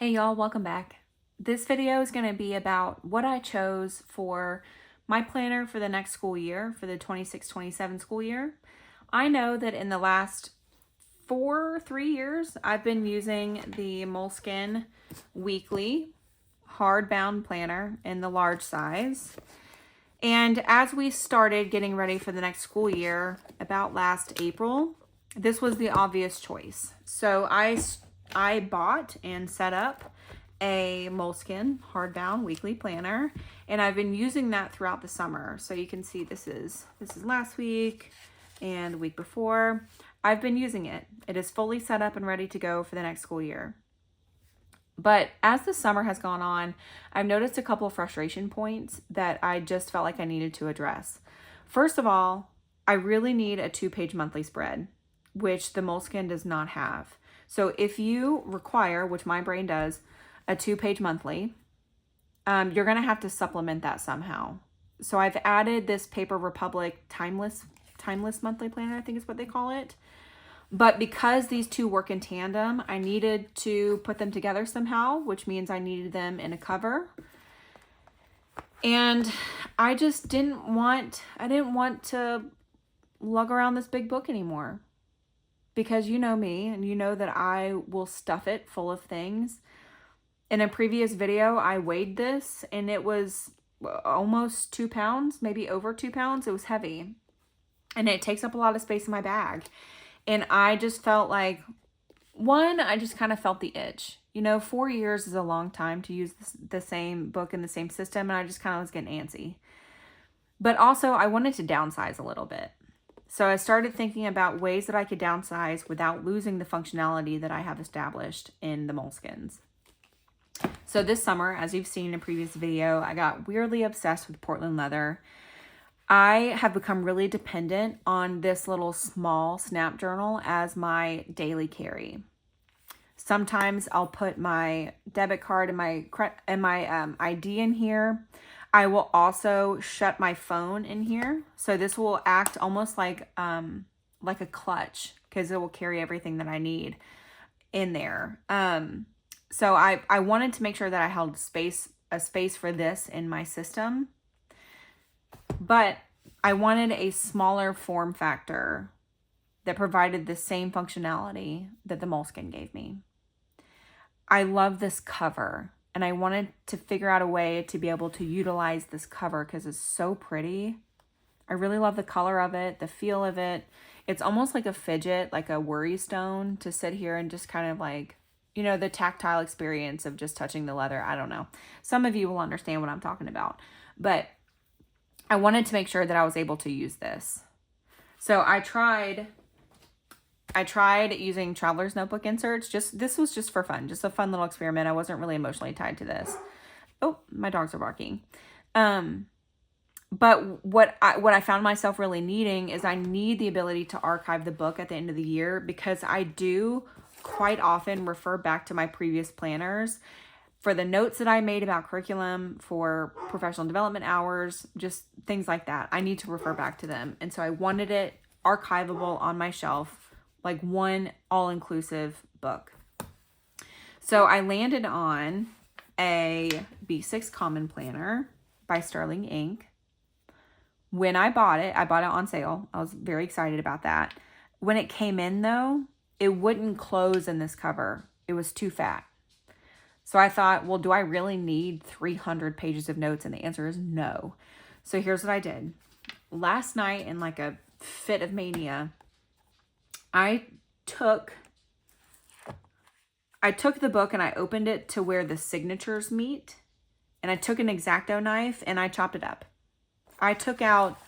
Hey y'all, welcome back. This video is going to be about what I chose for my planner for the next school year, for the 26-27 school year. I know that in the last 3 years, I've been using the Moleskine Weekly hardbound planner in the large size. And as we started getting ready for the next school year, about last April, this was the obvious choice. So I bought and set up a Moleskine hardbound weekly planner, and I've been using that throughout the summer. So you can see this is last week and the week before. I've been using it. It is fully set up and ready to go for the next school year. But as the summer has gone on, I've noticed a couple of frustration points that I just felt like I needed to address. First of all, I really need a 2-page monthly spread, which the Moleskine does not have. So if you require, which my brain does, a 2-page monthly, you're going to have to supplement that somehow. So I've added this Paper Republic timeless monthly planner, I think is what they call it. But because these two work in tandem, I needed to put them together somehow, which means I needed them in a cover. And I just didn't want to lug around this big book anymore. Because you know me, and you know that I will stuff it full of things. In a previous video, I weighed this, and it was almost 2 pounds, maybe over 2 pounds. It was heavy, and it takes up a lot of space in my bag. And I just felt like, I just kind of felt the itch. 4 years is a long time to use the same book in the same system, and I just kind of was getting antsy. But also, I wanted to downsize a little bit. So I started thinking about ways that I could downsize without losing the functionality that I have established in the Moleskines. So this summer, as you've seen in a previous video, I got weirdly obsessed with Portland leather. I have become really dependent on this little small snap journal as my daily carry. Sometimes I'll put my debit card and my ID in here. I will also shut my phone in here. So this will act almost like a clutch, because it will carry everything that I need in there. So I wanted to make sure that I held a space for this in my system. But I wanted a smaller form factor that provided the same functionality that the Moleskine gave me. I love this cover, and I wanted to figure out a way to be able to utilize this cover because it's so pretty. I really love the color of it, the feel of it. It's almost like a fidget, like a worry stone, to sit here and just kind of like, the tactile experience of just touching the leather. I don't know. Some of you will understand what I'm talking about. But I wanted to make sure that I was able to use this. So I tried using Traveler's Notebook inserts. This was just for fun, just a fun little experiment. I wasn't really emotionally tied to this. Oh, my dogs are barking. But what I found myself really needing is I need the ability to archive the book at the end of the year, because I do quite often refer back to my previous planners for the notes that I made about curriculum, for professional development hours, just things like that. I need to refer back to them. And so I wanted it archivable on my shelf, like one all-inclusive book. So I landed on a B6 Common Planner by Sterling Ink. When I bought it on sale. I was very excited about that. When it came in, though, it wouldn't close in this cover. It was too fat. So I thought, well, do I really need 300 pages of notes? And the answer is no. So here's what I did. Last night, in like a fit of mania, I took the book and I opened it to where the signatures meet. And I took an X-Acto knife and I chopped it up. I took out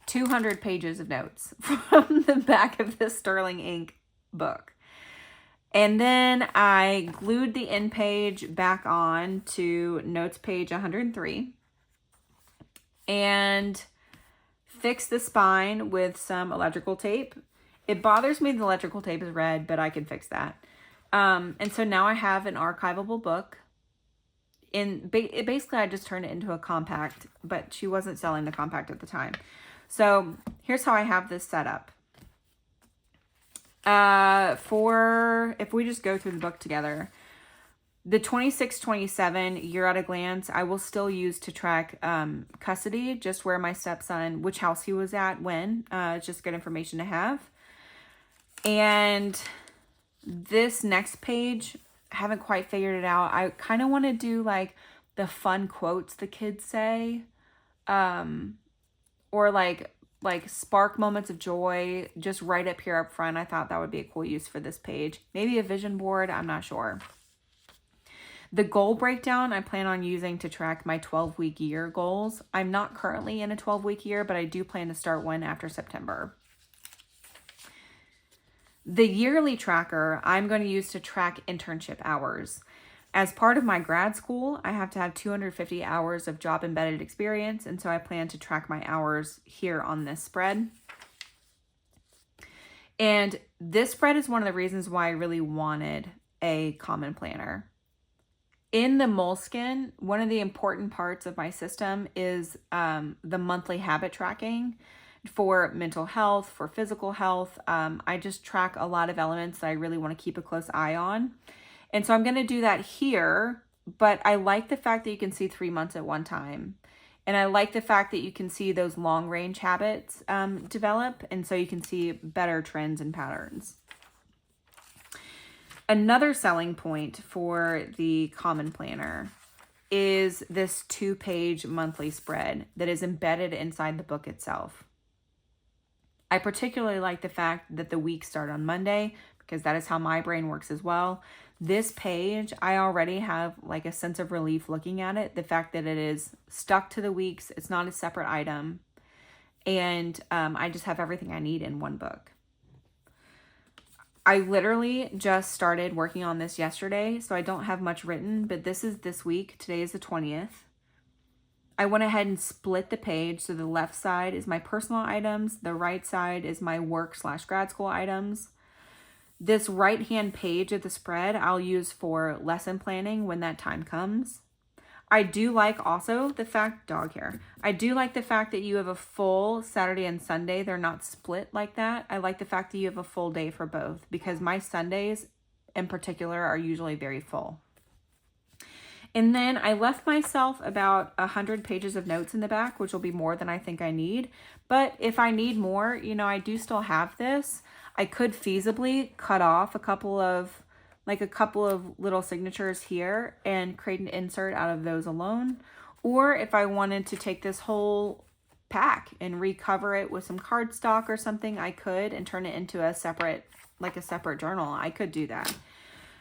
200 pages of notes from the back of this Sterling Ink book. And then I glued the end page back on to notes page 103 and fixed the spine with some electrical tape. It bothers me the electrical tape is red, but I can fix that. And so now I have an archivable book. Basically, I just turned it into a compact, but she wasn't selling the compact at the time. So here's how I have this set up. If we just go through the book together, The 26-27 year at a glance, I will still use to track custody, just where my stepson, which house he was at when. It's just good information to have. And this next page, I haven't quite figured it out. I kind of want to do like the fun quotes the kids say, or like spark moments of joy, just right up here up front. I thought that would be a cool use for this page. Maybe a vision board, I'm not sure. The goal breakdown I plan on using to track my 12-week year goals. I'm not currently in a 12-week year, but I do plan to start one after September. The yearly tracker I'm going to use to track internship hours. As part of my grad school, I have to have 250 hours of job embedded experience, and so I plan to track my hours here on this spread. And this spread is one of the reasons why I really wanted a common planner. In the Moleskine, one of the important parts of my system is the monthly habit tracking for mental health, for physical health. I just track a lot of elements that I really want to keep a close eye on. And so I'm going to do that here, but I like the fact that you can see 3 months at one time. And I like the fact that you can see those long range habits develop. And so you can see better trends and patterns. Another selling point for the Common Planner is this 2-page monthly spread that is embedded inside the book itself. I particularly like the fact that the weeks start on Monday, because that is how my brain works as well. This page, I already have like a sense of relief looking at it. The fact that it is stuck to the weeks, it's not a separate item. And I just have everything I need in one book. I literally just started working on this yesterday, so I don't have much written, but this is this week. Today is the 20th. I went ahead and split the page, so the left side is my personal items, the right side is my work/grad school items. This right-hand page of the spread I'll use for lesson planning when that time comes. I do like also the fact, I do like the fact that you have a full Saturday and Sunday. They're not split like that. I like the fact that you have a full day for both, because my Sundays in particular are usually very full. And then I left myself about 100 pages of notes in the back, which will be more than I think I need. But if I need more, I do still have this. I could feasibly cut off a couple of little signatures here and create an insert out of those alone. Or if I wanted to take this whole pack and recover it with some cardstock or something, I could, and turn it into a separate journal. I could do that.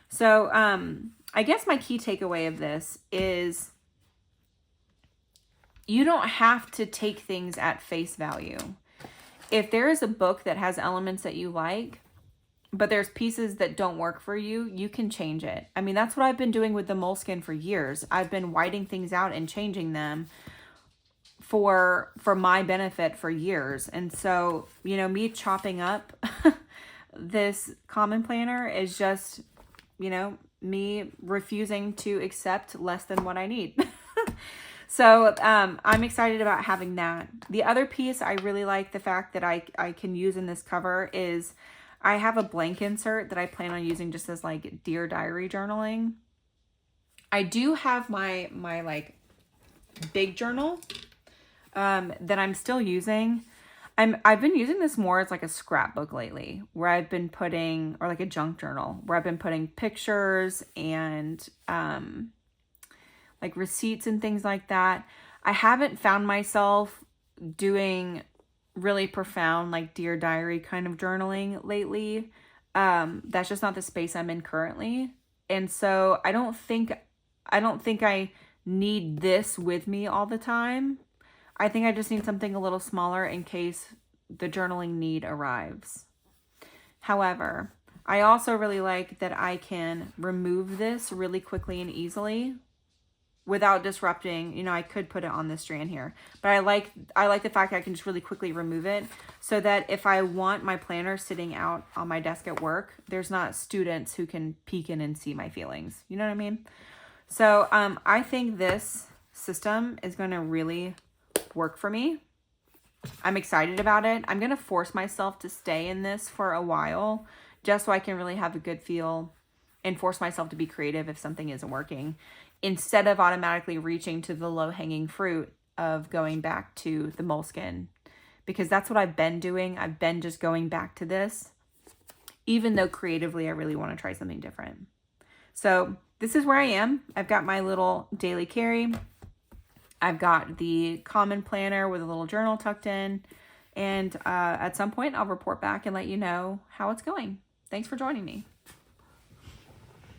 So I guess my key takeaway of this is you don't have to take things at face value. If there is a book that has elements that you like, but there's pieces that don't work for you, you can change it. I mean, that's what I've been doing with the Moleskine for years. I've been whiting things out and changing them for my benefit for years. And so, me chopping up this Common Planner is just, me refusing to accept less than what I need. So I'm excited about having that. The other piece I really like the fact that I can use in this cover is I have a blank insert that I plan on using just as like Dear Diary journaling. I do have my like big journal that I'm still using. I've been using this more as like a scrapbook lately, where I've been putting, or like a junk journal, where I've been putting pictures and like receipts and things like that. I haven't found myself doing really profound like Dear Diary kind of journaling lately. That's just not the space I'm in currently. And so I don't think I need this with me all the time. I think I just need something a little smaller in case the journaling need arrives. However, I also really like that I can remove this really quickly and easily without disrupting. I could put it on this strand here, but I like the fact that I can just really quickly remove it, so that if I want my planner sitting out on my desk at work, there's not students who can peek in and see my feelings. You know what I mean? So I think this system is going to really work for me. I'm excited about it. I'm going to force myself to stay in this for a while, just so I can really have a good feel and force myself to be creative if something isn't working, instead of automatically reaching to the low-hanging fruit of going back to the moleskin, because that's what I've been doing. I've been just going back to this, even though creatively I really want to try something different. So this is where I am. I've got my little daily carry. I've got the common planner with a little journal tucked in. And at some point, I'll report back and let you know how it's going. Thanks for joining me.